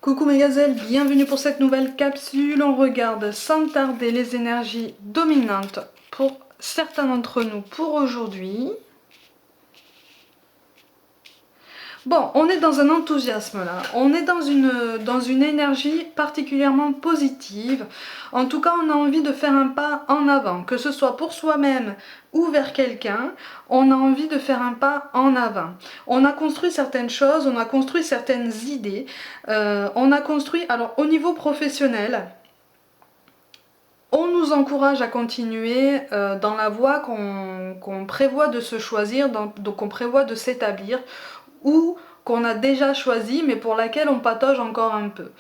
Coucou mes gazelles, bienvenue pour cette nouvelle capsule. On regarde sans tarder les énergies dominantes pour certains d'entre nous pour aujourd'hui. Bon, on est dans un enthousiasme là, on est dans une énergie particulièrement positive. En tout cas, on a envie de faire un pas en avant, que ce soit pour soi-même ou vers quelqu'un, on a envie de faire un pas en avant. On a construit certaines choses, on a construit certaines idées, on a construit, alors au niveau professionnel, on nous encourage à continuer dans la voie qu'on prévoit de se choisir, donc qu'on prévoit de s'établir, ou qu'on a déjà choisi mais pour laquelle on patauge encore un peu.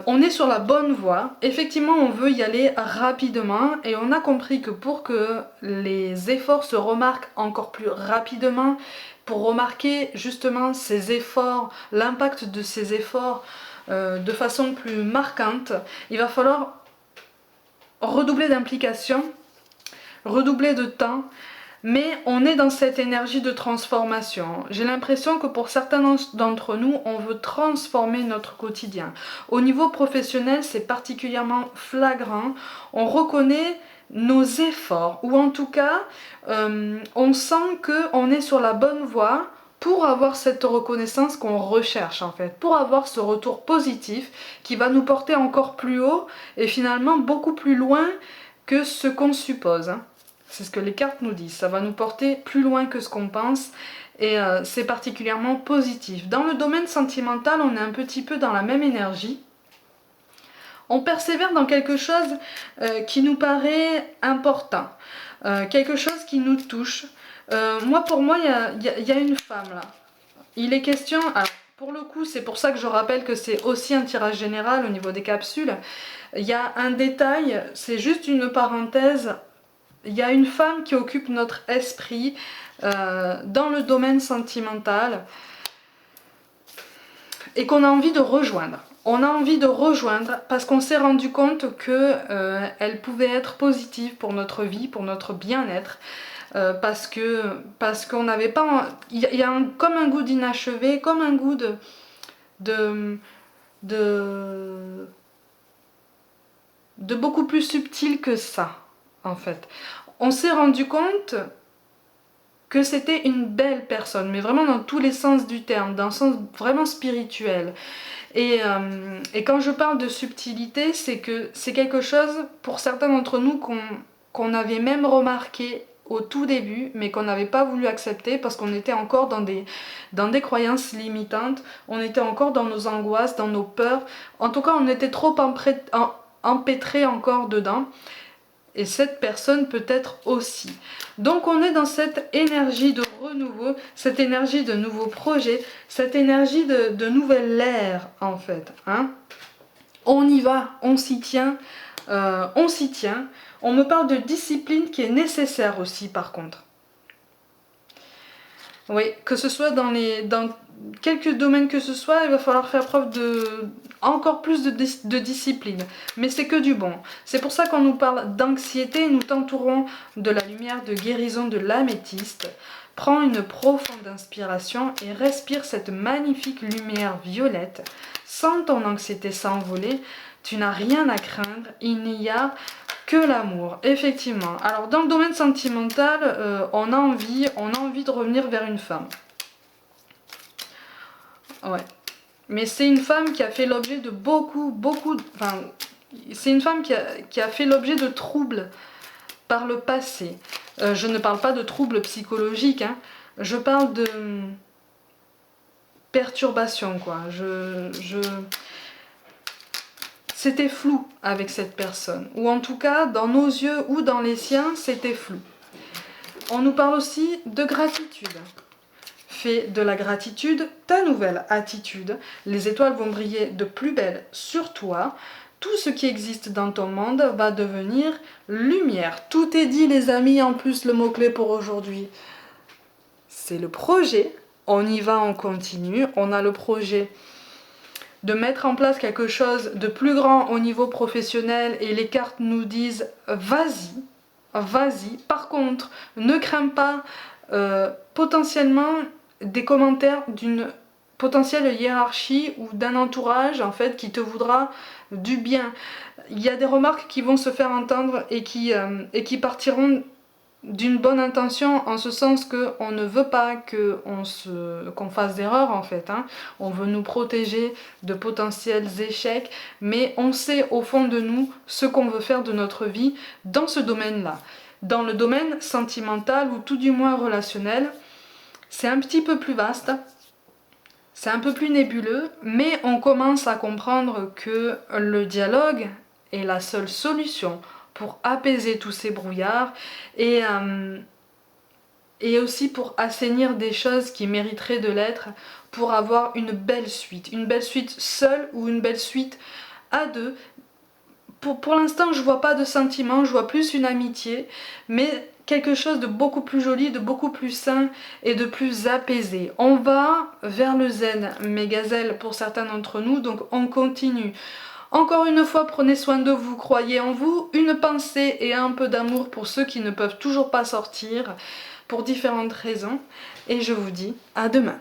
On est sur la bonne voie, effectivement on veut y aller rapidement et on a compris que pour que les efforts se remarquent encore plus rapidement, pour remarquer justement ces efforts, l'impact de ces efforts de façon plus marquante, il va falloir redoubler d'implication, redoubler de temps, mais on est dans cette énergie de transformation. J'ai l'impression que pour certains d'entre nous, on veut transformer notre quotidien. Au niveau professionnel, c'est particulièrement flagrant. On reconnaît nos efforts, ou en tout cas, on sent qu'on est sur la bonne voie pour avoir cette reconnaissance qu'on recherche en fait, pour avoir ce retour positif qui va nous porter encore plus haut et finalement beaucoup plus loin que ce qu'on suppose. C'est ce que les cartes nous disent, ça va nous porter plus loin que ce qu'on pense et c'est particulièrement positif. Dans le domaine sentimental, on est un petit peu dans la même énergie. On persévère dans quelque chose qui nous paraît important, quelque chose qui nous touche. Pour moi, il y a une femme là. Il est question, alors pour le coup, c'est pour ça que je rappelle que c'est aussi un tirage général au niveau des capsules. Il y a un détail, c'est juste une parenthèse. Il y a une femme qui occupe notre esprit dans le domaine sentimental et qu'on a envie de rejoindre. On a envie de rejoindre parce qu'on s'est rendu compte que elle pouvait être positive pour notre vie, pour notre bien-être. Parce qu'on n'avait pas... Il y a comme un goût d'inachevé, comme un goût de beaucoup plus subtil que ça, en fait. On s'est rendu compte que c'était une belle personne, mais vraiment dans tous les sens du terme, dans le sens vraiment spirituel. Et quand je parle de subtilité, c'est que c'est quelque chose, pour certains d'entre nous, qu'on avait même remarqué au tout début, mais qu'on n'avait pas voulu accepter parce qu'on était encore dans des croyances limitantes, on était encore dans nos angoisses, dans nos peurs. En tout cas, on était trop empêtrés encore dedans. Et cette personne peut être aussi. Donc on est dans cette énergie de renouveau, cette énergie de nouveaux projets, cette énergie de nouvelle ère en fait. Hein. On y va, on s'y tient, on s'y tient. On me parle de discipline qui est nécessaire aussi par contre. Oui, que ce soit dans quelques domaines que ce soit, il va falloir faire preuve encore plus de discipline. Mais c'est que du bon. C'est pour ça qu'on nous parle d'anxiété, nous t'entourons de la lumière de guérison de l'améthyste. Prends une profonde inspiration et respire cette magnifique lumière violette. Sens ton anxiété s'envoler. Tu n'as rien à craindre. Il n'y a que l'amour, effectivement. Alors dans le domaine sentimental, on a envie de revenir vers une femme. Ouais. Mais c'est une femme qui a fait l'objet de enfin, c'est une femme qui a fait l'objet de troubles par le passé. Je ne parle pas de troubles psychologiques, hein. Je parle de perturbation, quoi. C'était flou avec cette personne. Ou en tout cas, dans nos yeux ou dans les siens, c'était flou. On nous parle aussi de gratitude. Fais de la gratitude ta nouvelle attitude. Les étoiles vont briller de plus belle sur toi. Tout ce qui existe dans ton monde va devenir lumière. Tout est dit les amis, en plus le mot-clé pour aujourd'hui. C'est le projet. On y va, on continue. On a le projet de mettre en place quelque chose de plus grand au niveau professionnel et les cartes nous disent vas-y, vas-y. Par contre, ne crains pas potentiellement des commentaires d'une potentielle hiérarchie ou d'un entourage en fait qui te voudra du bien. Il y a des remarques qui vont se faire entendre et qui partiront d'une bonne intention, en ce sens qu'on ne veut pas qu'on fasse d'erreurs en fait, hein. On veut nous protéger de potentiels échecs, mais on sait au fond de nous ce qu'on veut faire de notre vie dans ce domaine-là. Dans le domaine sentimental ou tout du moins relationnel, c'est un petit peu plus vaste, c'est un peu plus nébuleux, mais on commence à comprendre que le dialogue est la seule solution pour apaiser tous ces brouillards et aussi pour assainir des choses qui mériteraient de l'être, pour avoir une belle suite seule ou une belle suite à deux. Pour l'instant, je vois pas de sentiment, je vois plus une amitié, mais quelque chose de beaucoup plus joli, de beaucoup plus sain et de plus apaisé. On va vers le zen, mes gazelles, pour certains d'entre nous, donc on continue. Encore une fois, prenez soin de vous, croyez en vous, une pensée et un peu d'amour pour ceux qui ne peuvent toujours pas sortir, pour différentes raisons, et je vous dis à demain.